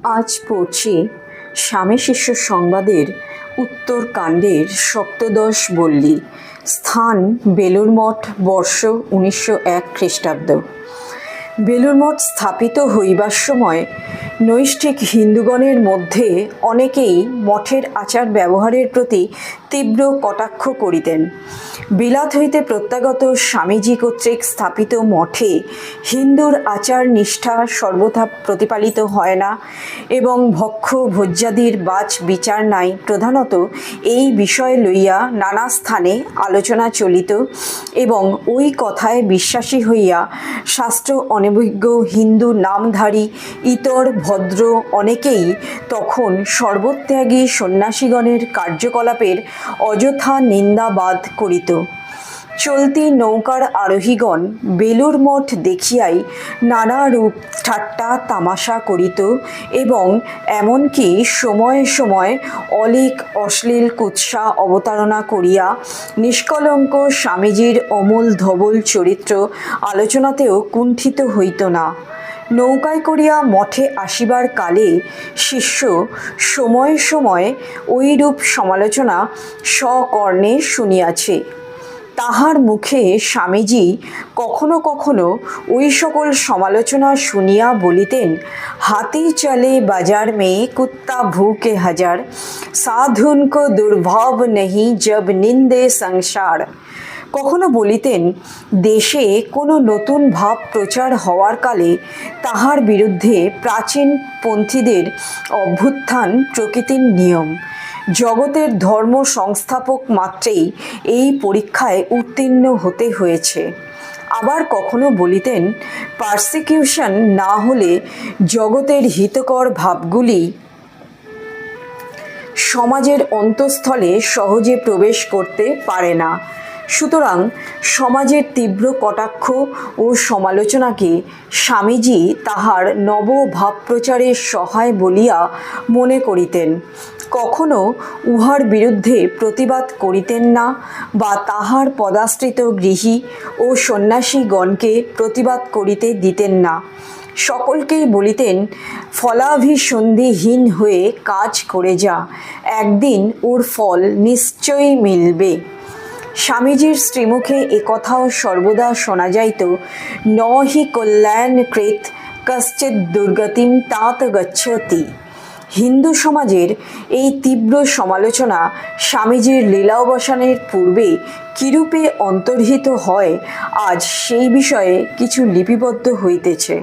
আজ পড়ছি স্বামী শিষ্য সংবাদের উত্তরকাণ্ডের সপ্তদশ বল্লী। স্থান বেলুড় মঠ, বর্ষ 1901 খ্রিস্টাব্দ। বেলুড় মঠ স্থাপিত হইবার সময় নৈষ্ঠিক হিন্দুগণের মধ্যে অনেকেই মঠের আচার ব্যবহারের প্রতি তীব্র কটাক্ষ করিতেন। বিলাত হইতে প্রত্যাগত স্বামীজি কর্তৃক স্থাপিত মঠে হিন্দুর আচার নিষ্ঠা সর্বথা প্রতিপালিত হয় না এবং ভক্ষ ভোজ্যাদির বাচ বিচার নাই। প্রধানত এই বিষয় লইয়া নানা স্থানে আলোচনা চলিত এবং ওই কথায় বিশ্বাসী হইয়া শাস্ত্র অনভিজ্ঞ হিন্দু নামধারী ইতর ভদ্র অনেকেই তখন সর্বত্যাগী সন্ন্যাসীগণের কার্যকলাপের অযথা নিন্দাবাদ করিত। চলতি নৌকার আরোহীগণ বেলুড় মঠ দেখিয়াই নানা রূপ ঠাট্টা তামাশা করিত এবং এমনকি সময়ে সময়ে অলিক অশ্লীল কুৎসা অবতারণা করিয়া নিষ্কলঙ্ক স্বামীজির অমূল ধবল চরিত্র আলোচনাতেও কুণ্ঠিত হইত না। নৌকায় করিয়া মঠে আসিবার কালে শিষ্য সময়ে সময়ে ওইরূপ সমালোচনা স্বকর্ণে শুনিয়াছে। তাহার মুখে স্বামীজি কখনো কখনো ওই সকল সমালোচনা শুনিয়া বলিতেন, হাতি চলে বাজার মে কুত্তা ভুকে হাজার, সাধুন কো দুর্ভাব নেহি জব নিন্দে সংসার। কখনো বলিতেন, দেশে কোনো নতুন ভাব প্রচার হওয়ার কালে তাহার বিরুদ্ধে প্রাচীন পন্থীদের অভ্যুত্থান প্রকৃতির নিয়ম। জগতের ধর্ম সংস্থাপক মাত্রেই এই পরীক্ষায় উত্তীর্ণ হতে হয়েছে। আবার কখনো বলিতেন, পারসিকিউশন না হলে জগতের হিতকর ভাবগুলি সমাজের অন্তঃস্থলে সহজে প্রবেশ করতে পারে না। সুতরাং সমাজের তীব্র কটাক্ষ ও সমালোচনাকে স্বামীজি তাহার নব ভাবপ্রচারের সহায় বলিয়া মনে করিতেন। কখনো উহার বিরুদ্ধে প্রতিবাদ করিতেন না বা তাহার পদাশ্রিত গৃহী ও সন্ন্যাসীগণকে প্রতিবাদ করিতে দিতেন না। সকলকেই বলিতেন, ফলাভিসন্ধিহীন হয়ে কাজ করে যা, একদিন ওর ফল নিশ্চয়ই মিলবে। স্বামীজির শ্রীমুখে একথাও সর্বদা শোনা যাইত, ন হি কল্যাণকৃত কশ্চিৎ দুর্গতিম তাত গচ্ছতি। হিন্দু সমাজের এই তীব্র সমালোচনা স্বামীজির লীলাবসানের পূর্বে কিরূপে অন্তর্হিত হয়, আজ সেই বিষয়ে কিছু লিপিবদ্ধ হইতেছে।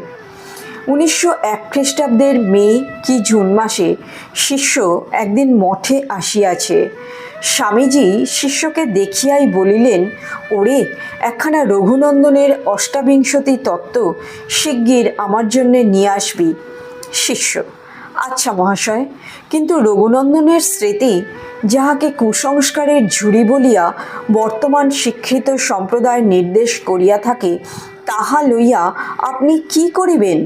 1901 খ্রিস্টাব্দের মে কি জুন মাসে শিষ্য একদিন মঠে আসিয়াছে। স্বামীজি শিষ্যকে দেখিয়াই বলিলেন, ওরে, একখানা রঘুনন্দনের অষ্টাবিংশতি তত্ত্ব শিগগির আমার জন্যে নিয়ে আসবি। শিষ্য, আচ্ছা মহাশয়, কিন্তু রঘুনন্দনের স্মৃতি যাহাকে কুসংস্কারের ঝুড়ি বলিয়া বর্তমান শিক্ষিত সম্প্রদায় নির্দেশ করিয়া থাকে, তাহা লইয়া আপনি কি করিবেন?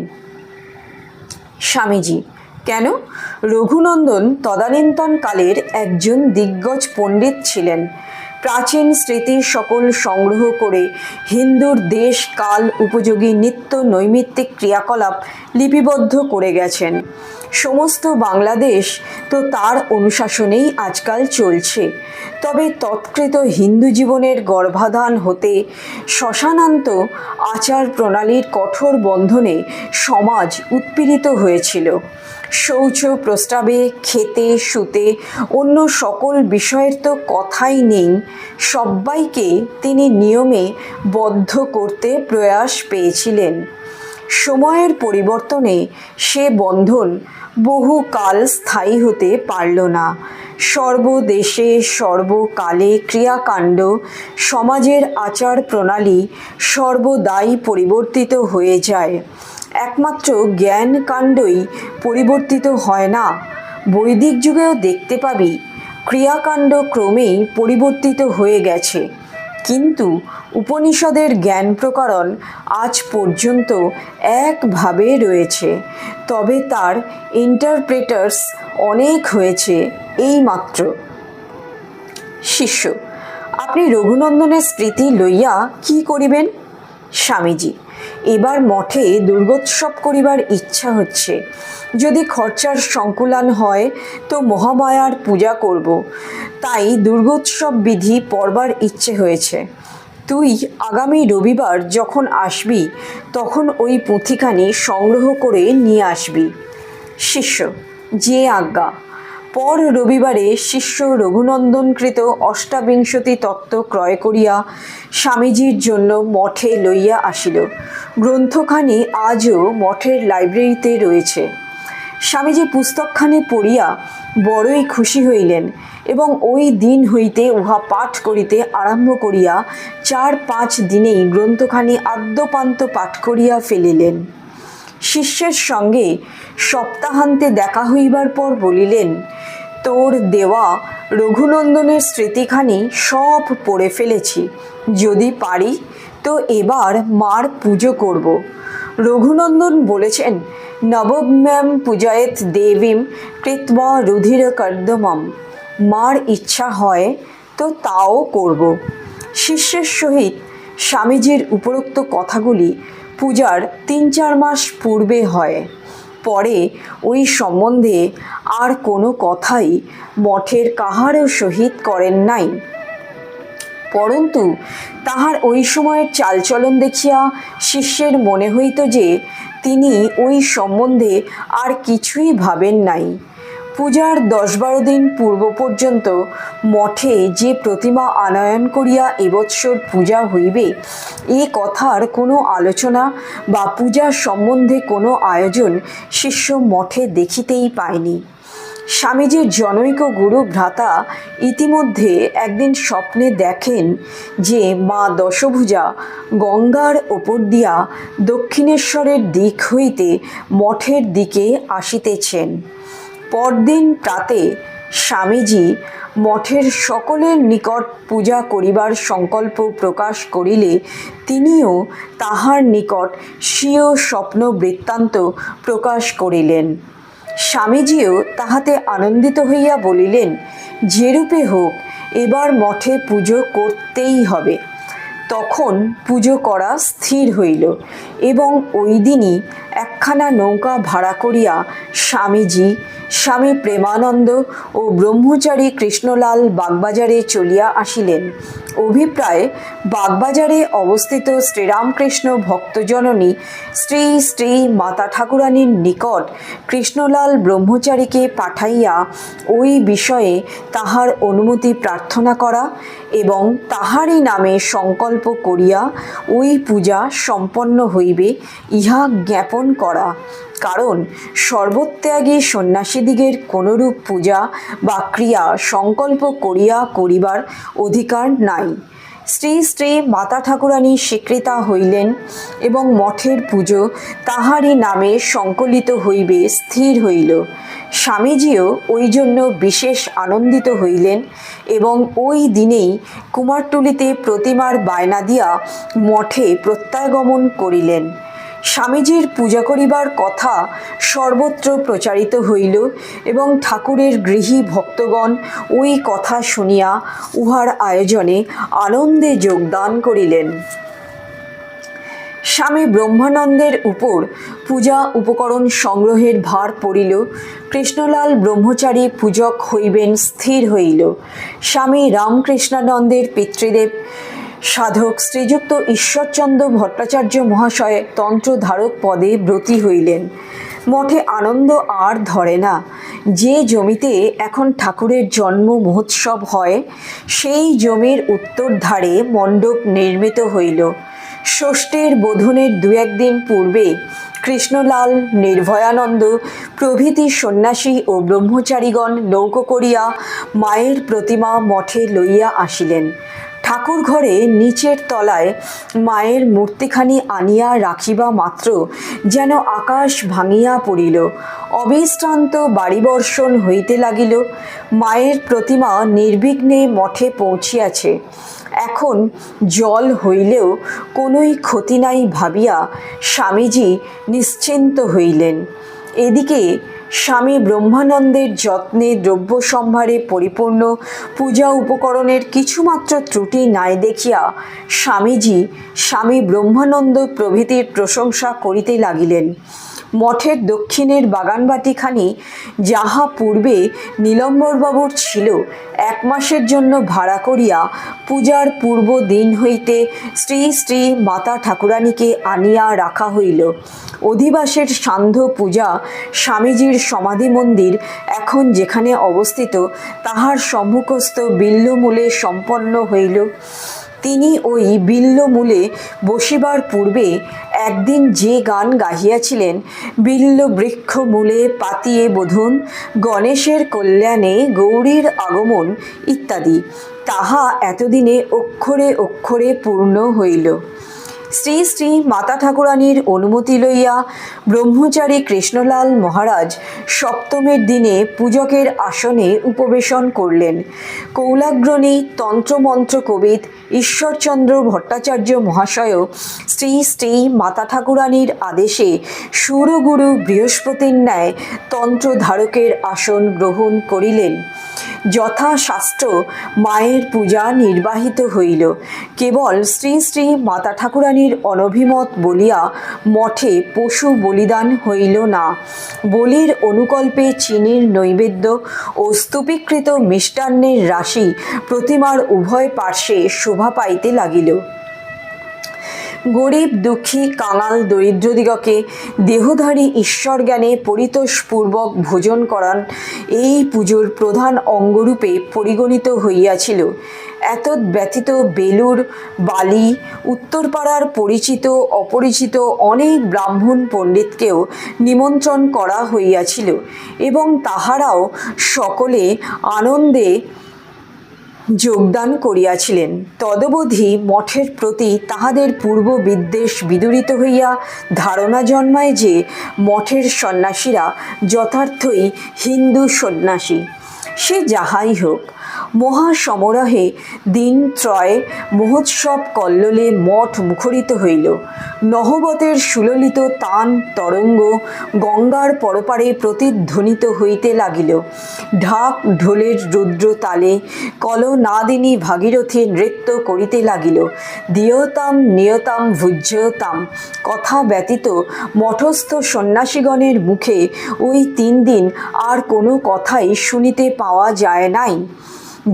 স্বামীজি, কেন? রঘুনন্দন তদানীন্তনকালের একজন দিগ্গজ পণ্ডিত ছিলেন। প্রাচীন স্মৃতি সকল সংগ্রহ করে হিন্দুর দেশ কাল উপযোগী নিত্য নৈমিত্তিক ক্রিয়াকলাপ লিপিবদ্ধ করে গেছেন। সমস্ত বাংলাদেশ তো তার অনুশাসনেই আজকাল চলছে। তবে তৎকৃত হিন্দু জীবনের গর্ভাধান হতে শ্মশানান্ত আচার প্রণালীর কঠোর বন্ধনে সমাজ উৎপীড়িত হয়েছিল। শৌচ প্রস্রাবে, খেতে শুতে, অন্য সকল বিষয়ের তো কথাই নেই। সব্বাইকে তিনি নিয়মে বদ্ধ করতে প্রয়াস পেয়েছিলেন। সময়ের পরিবর্তনে সে বন্ধন বহুকাল স্থায়ী হতে পারল না। সর্বদেশে সর্বকালে ক্রিয়াকাণ্ড, সমাজের আচার প্রণালী সর্বদাই পরিবর্তিত হয়ে যায়। একমাত্র জ্ঞানকাণ্ডই পরিবর্তিত হয় না। বৈদিক যুগেও দেখতে পাবি ক্রিয়াকাণ্ড ক্রমেই পরিবর্তিত হয়ে গেছে, কিন্তু উপনিষদের জ্ঞান প্রকরণ আজ পর্যন্ত একভাবে রয়েছে। তবে তার ইন্টারপ্রেটার্স অনেক হয়েছে এই মাত্র। শিষ্য, আপনি রঘুনন্দনের স্মৃতি লইয়া কি করিবেন? স্বামীজি, এবার মঠে দুর্গোৎসব করিবার ইচ্ছা হচ্ছে। যদি খরচার সংকুলান হয় তো মহামায়ার পূজা করব, তাই দুর্গোৎসব বিধি পড়বার ইচ্ছে হয়েছে। তুই আগামী রবিবার যখন আসবি তখন ওই পুঁথিখানি সংগ্রহ করে নিয়ে আসবি। শিষ্য: যে আজ্ঞা। পর রবিবারে শিষ্য রঘুনন্দনকৃত অষ্টাবিংশতি তত্ত্ব ক্রয় করিয়া স্বামীজির জন্য মঠে লইয়া আসিল। গ্রন্থখানি আজও মঠের লাইব্রেরিতে রয়েছে। স্বামীজি পুস্তকখানি পড়িয়া বড়ই খুশি হইলেন এবং ওই দিন হইতে উহা পাঠ করিতে আরম্ভ করিয়া 4-5 দিনেই গ্রন্থখানি আদ্যপান্ত পাঠ করিয়া ফেলিলেন। শিষ্যের সঙ্গে সপ্তাহান্তে দেখা হইবার পর বলিলেন, তোর দেওয়া রঘুনন্দনের স্মৃতিখানি সব পড়ে ফেলেছি, যদি পারি তো এবার মার পুজো করব। রঘুনন্দন বলেছেন, নবম্যাম পূজায়েত দেবীম কৃত্বা রুধির কর্দমম। মার ইচ্ছা হয় তো তাও করব। শিষ্যের সহিত স্বামীজির উপরোক্ত কথাগুলি পূজার 3-4 মাস পূর্বে হয়। পরে ওই সম্বন্ধে আর কোনো কথাই মঠের কাহারও সহিত করেন নাই। পরন্তু তাহার ওই সময়ের চালচলন দেখিয়া শিষ্যের মনে হইত যে তিনি ওই সম্বন্ধে আর কিছুই ভাবেন নাই। পূজার 10-12 দিন পূর্ব পর্যন্ত মঠে যে প্রতিমা আনয়ন করিয়া এবৎসর পূজা হইবে এ কথার কোনো আলোচনা বা পূজার সম্বন্ধে কোনো আয়োজন শিষ্য মঠে দেখিতেই পায়নি। স্বামীজির জনৈক গুরু ভ্রাতা ইতিমধ্যে একদিন স্বপ্নে দেখেন যে মা দশভুজা গঙ্গার ওপর দিয়া দক্ষিণেশ্বরের দিক হইতে মঠের দিকে আসিতেছেন। পরদিন প্রাতে স্বামীজি মঠের সকলের নিকট পূজা করিবার সংকল্প প্রকাশ করিলে তিনিও তাহার নিকট স্বীয় স্বপ্ন বৃত্তান্ত প্রকাশ করিলেন। স্বামীজিও তাহাতে আনন্দিত হইয়া বলিলেন, যেরূপে হোক এবার মঠে পুজো করতেই হবে। তখন পুজো করা স্থির হইল এবং ওই দিনই একখানা নৌকা ভাড়া করিয়া স্বামীজি, স্বামী প্রেমানন্দ ও ব্রহ্মচারী কৃষ্ণলাল বাগবাজারে চলিয়া আসিলেন। অভিপ্রায় বাগবাজারে অবস্থিত শ্রীরামকৃষ্ণ ভক্তজননী শ্রী শ্রী মাতা ঠাকুরানীর নিকট কৃষ্ণলাল ব্রহ্মচারীকে পাঠাইয়া ওই বিষয়ে তাহার অনুমতি প্রার্থনা করা এবং তাহারই নামে সংকল্প করিয়া ওই পূজা সম্পন্ন হইবে ইহা জ্ঞাপন করা। কারণ সর্বত্যাগী সন্ন্যাসীদিগের কোনরূপ পূজা বা ক্রিয়া সংকল্প করিয়া করিবার অধিকার নাই। শ্রী শ্রী মাতা ঠাকুরানী স্বীকৃতা হইলেন এবং মঠের পুজো তাহারই নামে সংকলিত হইবে স্থির হইল। স্বামীজিও ওই জন্য বিশেষ আনন্দিত হইলেন এবং ওই দিনেই কুমারটুলিতে প্রতিমার বায়না দিয়া মঠে প্রত্যাগমন করিলেন। স্বামীজির পূজা করিবার কথা সর্বত্র প্রচারিত হইল এবং ঠাকুরের গৃহী ভক্তগণ ওই কথা শুনিয়া উহার আয়োজনে আনন্দে যোগদান করিলেন। স্বামী ব্রহ্মানন্দের উপর পূজা উপকরণ সংগ্রহের ভার পড়িল। কৃষ্ণলাল ব্রহ্মচারী পূজক হইবেন স্থির হইল। স্বামী রামকৃষ্ণানন্দের পিতৃদেব সাধক শ্রীযুক্ত ঈশ্বরচন্দ্র ভট্টাচার্য মহাশয় তন্ত্রধারক পদে ব্রতী হইলেন। মঠে আনন্দ আর ধরে না। যে জমিতে এখন ঠাকুরের জন্ম মহোৎসব হয় সেই জমির উত্তর ধারে মণ্ডপ নির্মিত হইল। ষষ্ঠীর বোধনের 2-1 দিন পূর্বে কৃষ্ণলাল, নির্ভয়ানন্দ প্রভৃতি সন্ন্যাসী ও ব্রহ্মচারীগণ নৌকো করিয়া মায়ের প্রতিমা মঠে লইয়া আসিলেন। ঠাকুর ঘরে নিচের তলায় মায়ের মূর্তিখানি আনিয়া রাখিবা মাত্র যেন আকাশ ভাঙিয়া পড়িল। অবিশ্রান্ত বাড়িবর্ষণ হইতে লাগিল। মায়ের প্রতিমা নির্বিঘ্নে মঠে পৌঁছিয়াছে। এখন জল হইলেও কোনোই ক্ষতি নাই ভাবিয়া স্বামীজি নিশ্চিন্ত হইলেন। এদিকে স্বামী ব্রহ্মানন্দের যত্নে দ্রব্য সম্ভারে পরিপূর্ণ পূজা উপকরণের কিছুমাত্র ত্রুটি নাই দেখিয়া স্বামীজি স্বামী ব্রহ্মানন্দ প্রভৃতির প্রশংসা করিতে লাগিলেন। মঠের দক্ষিণের বাগানবাটিখানি যাহা পূর্বে নীলম্বরবাবুর ছিল, 1 মাসের জন্য ভাড়া করিয়া পূজার পূর্ব দিন হইতে শ্রী শ্রী মাতা ঠাকুরানীকে আনিয়া রাখা হইল। অধিবাসের সান্ধ্য পূজা স্বামীজির সমাধি মন্দির এখন যেখানে অবস্থিত তাহার সম্মুখস্থ বিল্বমূলে সম্পন্ন হইল। তিনি ওই বিল্বমূলে বসিবার পূর্বে একদিন যে গান গাহিয়াছিলেন, বিল্ব বৃক্ষ মূলে পাতিয়ে বোধন, গণেশের কল্যাণে গৌরীর আগমন ইত্যাদি, তাহা এতদিনে অক্ষরে অক্ষরে পূর্ণ হইল। শ্রী শ্রী মাতা ঠাকুরানীর অনুমতি লইয়া ব্রহ্মচারী কৃষ্ণলাল মহারাজ সপ্তমের দিনে পূজকের আসনে উপবেশন করলেন। কৌলাগ্রণী তন্ত্রমন্ত্র কবিদ ঈশ্বরচন্দ্র ভট্টাচার্য মহাশয়ও শ্রী শ্রী মাতা ঠাকুরানীর আদেশে সুরগুরু বৃহস্পতির ন্যায় তন্ত্রধারকের আসন গ্রহণ করিলেন। যথাশাস্ত্র মায়ের পূজা নির্বাহিত হইল। কেবল শ্রী শ্রী মাতা ঠাকুরানীর অনভিমত বলিয়া মঠে পশু বলিদান হইল না। বলির অনুকল্পে চিনির নৈবেদ্য ও স্তূপীকৃত মিষ্টান্নের রাশি প্রতিমার উভয় পার্শ্বে শোভা পাইতে লাগিল। গরিব দুঃখী কাঙাল দরিদ্রদিগকে দেহধারী ঈশ্বর জ্ঞানে পরিতোষপূর্বক ভোজন করান এই পুজোর প্রধান অঙ্গরূপে পরিগণিত হইয়াছিল। এতদ ব্যতীত বেলুর, বালি, উত্তরপাড়ার পরিচিত অপরিচিত অনেক ব্রাহ্মণ পণ্ডিতকেও নিমন্ত্রণ করা হইয়াছিল এবং তাহারাও সকলে আনন্দে যোগদান করিয়াছিলেন। তদবধি মঠের প্রতি তাহাদের পূর্ব বিদ্বেষ বিদূরিত হইয়া ধারণা জন্মায় যে মঠের সন্ন্যাসীরা যথার্থই হিন্দু সন্ন্যাসী। সে যাহাই হোক, মহাসমারোহে দিন ত্রয় মহোৎসব কল্লোলে মঠ মুখরিত হইল। নহবতের সুললিত তান তরঙ্গ গঙ্গার পরপারে প্রতিধ্বনিত হইতে লাগিল। ঢাক ঢোলের রুদ্র তালে কলনাদিনী ভাগীরথী নৃত্য করিতে লাগিল। দিয়তাম নিয়তাম ভুজ্যতাম কথা ব্যতীত মঠস্থ সন্ন্যাসীগণের মুখে ওই 3 দিন আর কোনো কথাই শুনিতে পাওয়া যায় নাই।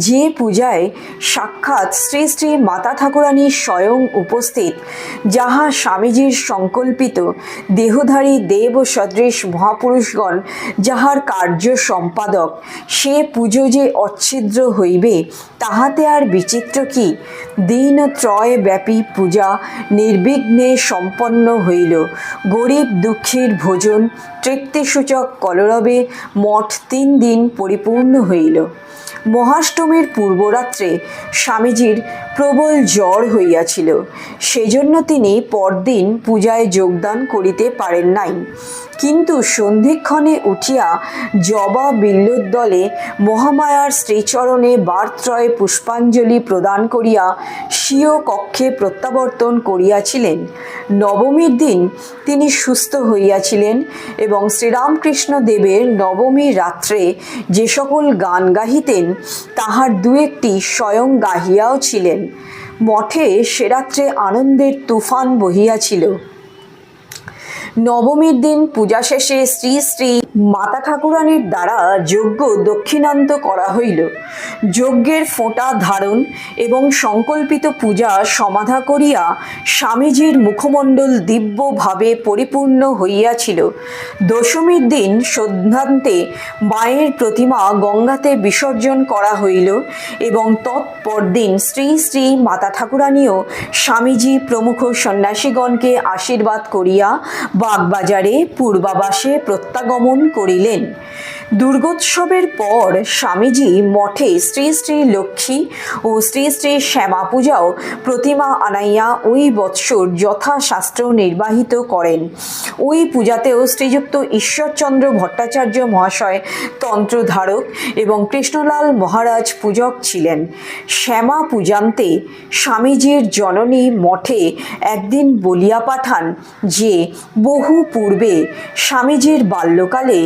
যে পূজায় সাক্ষাৎ শ্রী শ্রী মাতা ঠাকুরানী স্বয়ং উপস্থিত, যাহা স্বামীজির সংকল্পিত, দেহধারী দেব সদৃশ মহাপুরুষগণ যাহার কার্য সম্পাদক, সে পুজো যে অচ্ছিদ্র হইবে তাহাতে আর বিচিত্র কি? দিনত্রয় ব্যাপী পূজা নির্বিঘ্নে সম্পন্ন হইল। গরিব দুঃখীর ভোজন তৃপ্তিসূচক কলরবে মঠ 3 দিন পরিপূর্ণ হইল। মহাষ্টমীর পূর্বরাত্রে স্বামীজির প্রবল জ্বর হইয়াছিল, সেজন্য তিনি পরদিন পূজায় যোগদান করিতে পারেন নাই। কিন্তু সন্ধিক্ষণে উঠিয়া জবা বিল্বোদ্দলে মহামায়ার শ্রীচরণে বারত্রয় পুষ্পাঞ্জলি প্রদান করিয়া স্বীয় কক্ষে প্রত্যাবর্তন করিয়াছিলেন। নবমীর দিন তিনি সুস্থ হইয়াছিলেন এবং শ্রীরামকৃষ্ণ দেবের নবমী রাত্রে যে সকল গান গাহিতেন তাহার 2-1টি স্বয়ং গাহিয়াও ছিলেন। মঠে সে রাত্রে আনন্দের তুফান বহিয়াছিল। নবমীর দিন পূজা শেষে শ্রী শ্রী মাতা ঠাকুরানীর দ্বারা যজ্ঞ দক্ষিণান্ত করা হইল। যজ্ঞের ফোঁটা ধারণ এবং সংকল্পিত পূজা সমাধা করিয়া স্বামীজির মুখমণ্ডল দিব্যভাবে পরিপূর্ণ হইয়াছিল। দশমীর দিন সন্ধ্যান্তে মায়ের প্রতিমা গঙ্গাতে বিসর্জন করা হইল এবং তৎপরদিন শ্রী শ্রী মাতা ঠাকুরানীও স্বামীজি প্রমুখ সন্ন্যাসীগণকে আশীর্বাদ করিয়া বাগবাজারে পূর্বাবাসে প্রত্যাগমন করিলেন। দুর্গোৎসবের পর স্বামীজি মঠে শ্রী শ্রী লক্ষ্মী ও শ্রী শ্রী শ্যামা পূজাও প্রতিমা আনাইয়া ওই বৎসর যথাশাস্ত্র নির্বাহিত করেন। ওই পূজাতেও শ্রীযুক্ত ঈশ্বরচন্দ্র ভট্টাচার্য মহাশয় তন্ত্রধারক এবং কৃষ্ণলাল মহারাজ পূজক ছিলেন। শ্যামা পূজান্তে স্বামীজির জননী মঠে একদিন বলিয়া পাঠান যে বহু পূর্বে স্বামীজির বাল্যকালে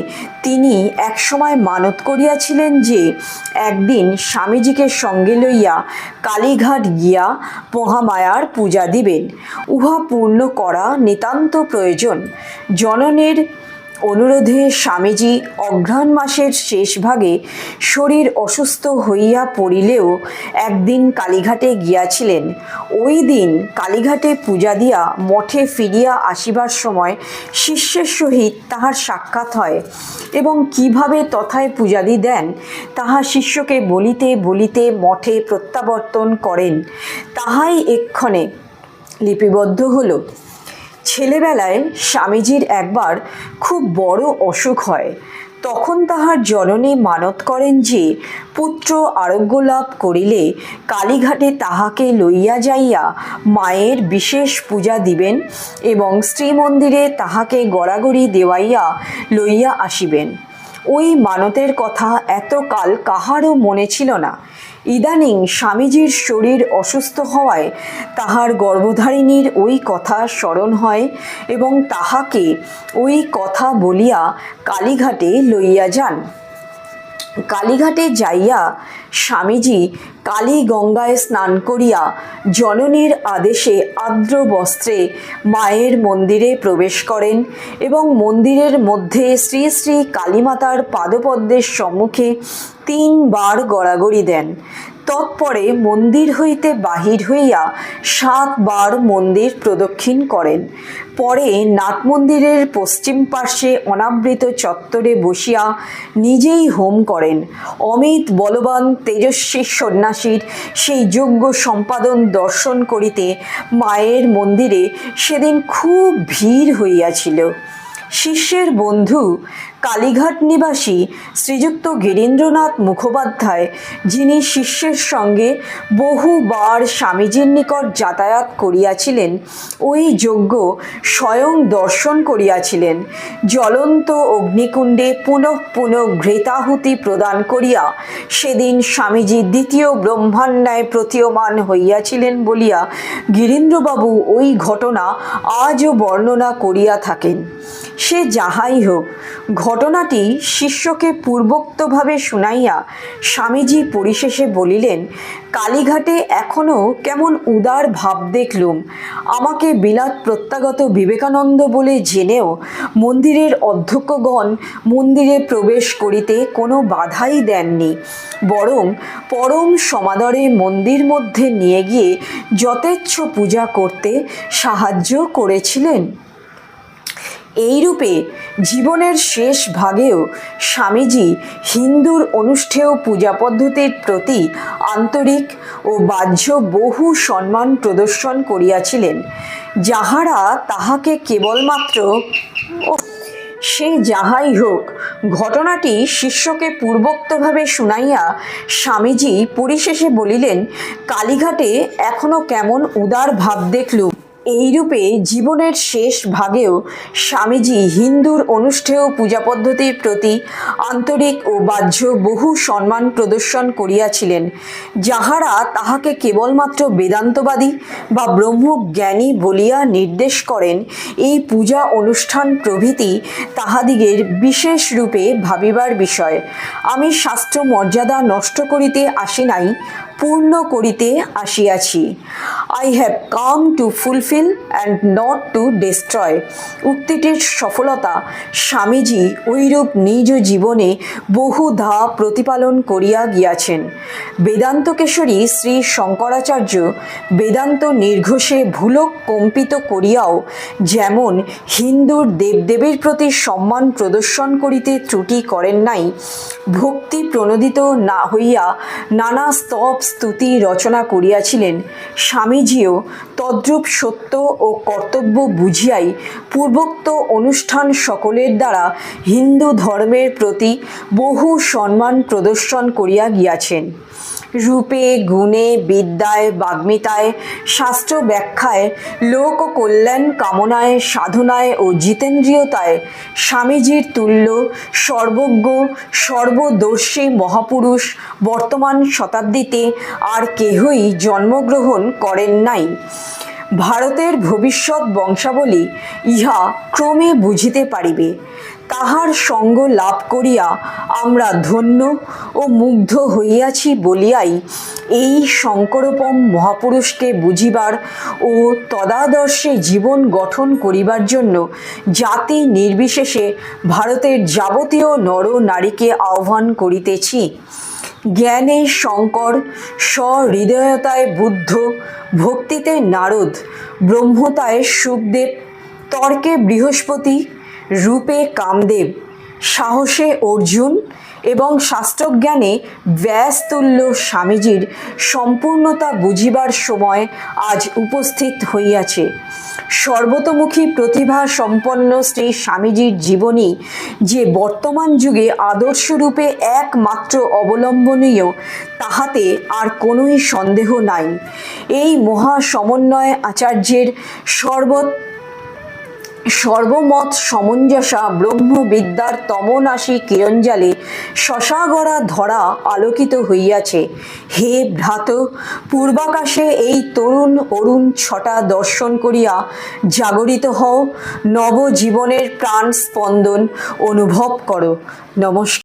তিনি একসময় মানত করিয়াছিলেন যে একদিন স্বামীজিকে সঙ্গে লইয়া কালীঘাট গিয়া মহামায়ার পূজা দিবেন। উহা পূর্ণ করা নিতান্ত প্রয়োজন। জননীর অনুরোধে স্বামীজি অঘ্রাণ মাসের শেষ ভাগে শরীর অসুস্থ হইয়া পড়িলেও একদিন কালীঘাটে গিয়াছিলেন। ওই দিন কালীঘাটে পূজা দিয়া মঠে ফিরিয়া আসিবার সময় শিষ্যের সহিত তাহার সাক্ষাৎ হয় এবং কিভাবে তথায় পূজাদি দেন তাহা শিষ্যকে বলিতে বলিতে মঠে প্রত্যাবর্তন করেন। তাহাই এক্ষণে লিপিবদ্ধ হল। ছেলেবেলায় স্বামীজির একবার খুব বড় অসুখ হয়। তখন তাহার জননী মানত করেন যে পুত্র আরোগ্য লাভ করিলে কালীঘাটে তাহাকে লইয়া যাইয়া মায়ের বিশেষ পূজা দিবেন এবং শ্রীমন্দিরে তাহাকে গড়াগড়ি দেওয়াইয়া লইয়া আসিবেন। ওই মানতের কথা এতকাল কাহারও মনে ছিল না। ইদানিং স্বামীজির শরীর অসুস্থ হওয়ায় তাহার গর্ভধারিণীর ওই কথা স্মরণ হয় এবং তাহাকে ওই কথা বলিয়া কালীঘাটে লইয়া যান। কালীঘাটে যাইয়া স্বামীজি কালী গঙ্গায় স্নান করিয়া জননীর আদেশে আর্দ্র বস্ত্রে মায়ের মন্দিরে প্রবেশ করেন এবং মন্দিরের মধ্যে শ্রী শ্রী কালীমাতার পাদপদ্মের সম্মুখে 3 বার গড়াগড়ি দেন। তৎপরে মন্দির হইতে বাহির হইয়া 7 বার মন্দির প্রদক্ষিণ করেন। পরে নাট মন্দিরের পশ্চিম পার্শ্বে অনাবৃত চত্বরে বসিয়া নিজেই হোম করেন। অমিত বলবান তেজস্বী সন্ন্যাসীর সেই যজ্ঞ সম্পাদন দর্শন করিতে মায়ের মন্দিরে সেদিন খুব ভিড় হইয়াছিল। শিষ্যের বন্ধু কালীঘাট নিবাসী শ্রীযুক্ত গিরীন্দ্রনাথ মুখোপাধ্যায়, যিনি শিষ্যের সঙ্গে বহুবার স্বামীজির নিকট যাতায়াত করিয়াছিলেন, ওই যজ্ঞ স্বয়ং দর্শন করিয়াছিলেন। জ্বলন্ত অগ্নিকুণ্ডে পুনঃ পুনঃ ঘৃতাহুতি প্রদান করিয়া সেদিন স্বামীজি দ্বিতীয় ব্রহ্মান্যায় প্রতীয়মান হইয়াছিলেন বলিয়া গিরীন্দ্রবাবু ওই ঘটনা আজও বর্ণনা করিয়া থাকেন। সে যাহাই হোক, ঘটনাটি শিষ্যকে পূর্বোক্তভাবে শুনাইয়া স্বামীজি পরিশেষে বলিলেন, কালীঘাটে এখনও কেমন উদার ভাব দেখলুম। আমাকে বিলাত প্রত্যাগত বিবেকানন্দ বলে জেনেও মন্দিরের অধ্যক্ষগণ মন্দিরে প্রবেশ করিতে কোনো বাধাই দেননি, বরং পরম সমাদরে মন্দির মধ্যে নিয়ে গিয়ে যথেচ্ছ পূজা করতে সাহায্য করেছিলেন। এইরূপে জীবনের শেষ ভাগেও স্বামীজি হিন্দুর অনুষ্ঠেয় পূজা পদ্ধতির প্রতি আন্তরিক ও বাহ্য বহু সম্মান প্রদর্শন করিয়াছিলেন, যাহারা তাহাকে কেবলমাত্র সে যাহাই হোক, ঘটনাটি শিষ্যকে পূর্বোক্তভাবে শুনাইয়া স্বামীজি পরিশেষে বলিলেন, কালীঘাটে এখনো কেমন উদার ভাব দেখলুম। এইরূপে জীবনের শেষ ভাগেও স্বামীজি হিন্দুর অনুষ্ঠেয় পূজা পদ্ধতির প্রতি আন্তরিক ও বাহ্য বহু সম্মান প্রদর্শন করিয়াছিলেন, যাহারা তাহাকে কেবলমাত্র বেদান্তবাদী বা ব্রহ্মজ্ঞানী বলিয়া নির্দেশ করেন। এই পূজা অনুষ্ঠান প্রভৃতি তাহাদিগের বিশেষ রূপে ভাবিবার বিষয়। আমি শাস্ত্র মর্যাদা নষ্ট করিতে আসি নাই, পূর্ণ করিতে আসিয়াছি। I have come to fulfil and not to destroy. উক্তিটির সফলতা স্বামীজি ঐরূপ নিজ জীবনে বহুধা প্রতিপালন করিয়া গিয়াছেন। বেদান্ত কেশরী শ্রী শঙ্করাচার্য বেদান্ত নির্ঘোষে ভুলক কম্পিত করিয়াও যেমন হিন্দুর দেবদেবীর প্রতি সম্মান প্রদর্শন করিতে ত্রুটি করেন নাই, ভক্তি প্রণোদিত না হইয়া নানা স্তব স্তুতি রচনা করিয়াছিলেন, স্বামীজিও তদ্রূপ সত্য ও কর্তব্য বুঝিয়াই পূর্বোক্ত অনুষ্ঠান সকলের দ্বারা হিন্দু ধর্মের প্রতি বহু সম্মান প্রদর্শন করিয়া গিয়াছেন। রূপে, গুণে, বিদ্যায়, বাগ্মিতায়, শাস্ত্র ব্যাখ্যায়, লোক কল্যাণ কামনায়, সাধনায় ও জিতেন্দ্রিয়তায় স্বামীজির তুল্য সর্বজ্ঞ সর্বদর্শী মহাপুরুষ বর্তমান শতাব্দীতে আর কেহই জন্মগ্রহণ করেন নাই। ভারতের ভবিষ্যৎ বংশাবলী ইহা ক্রমে বুঝিতে পারিবে। তাহার সঙ্গ লাভ করিয়া আমরা ধন্য ও মুগ্ধ হইয়াছি বলিয়াই এই শঙ্করোপম মহাপুরুষকে বুঝিবার ও তদাদর্শে জীবন গঠন করিবার জন্য জাতি নির্বিশেষে ভারতের যাবতীয় নর নারীকে আহ্বান করিতেছি। জ্ঞানে শঙ্কর, সহৃদয়তায় বুদ্ধ, ভক্তিতে নারদ, ব্রহ্মতায় শুকদেব, তর্কে বৃহস্পতি, রূপে কামদেব, সাহসে অর্জুন এবং শাস্ত্রজ্ঞানে ব্যাসতুল্য স্বামীজির সম্পূর্ণতা বুঝিবার সময় আজ উপস্থিত হইয়াছে। সর্বতোমুখী প্রতিভা সম্পন্ন শ্রী স্বামীজির জীবনী যে বর্তমান যুগে আদর্শরূপে একমাত্র অবলম্বনীয়, তাহাতে আর কোনোই সন্দেহ নাই। এই মহা সমন্বয় আচার্যের সর্বমত সমঞ্জসা ব্রহ্মবিদ্যার তমনাশী কিরণজালে শশাগড়া ধরা আলোকিত হইয়াছে। হে ভ্রাত, পূর্বাকাশে এই তরুণ অরুণ ছটা দর্শন করিয়া জাগরিত হও, নবজীবনের প্রাণ স্পন্দন অনুভব করো। নমস্কার।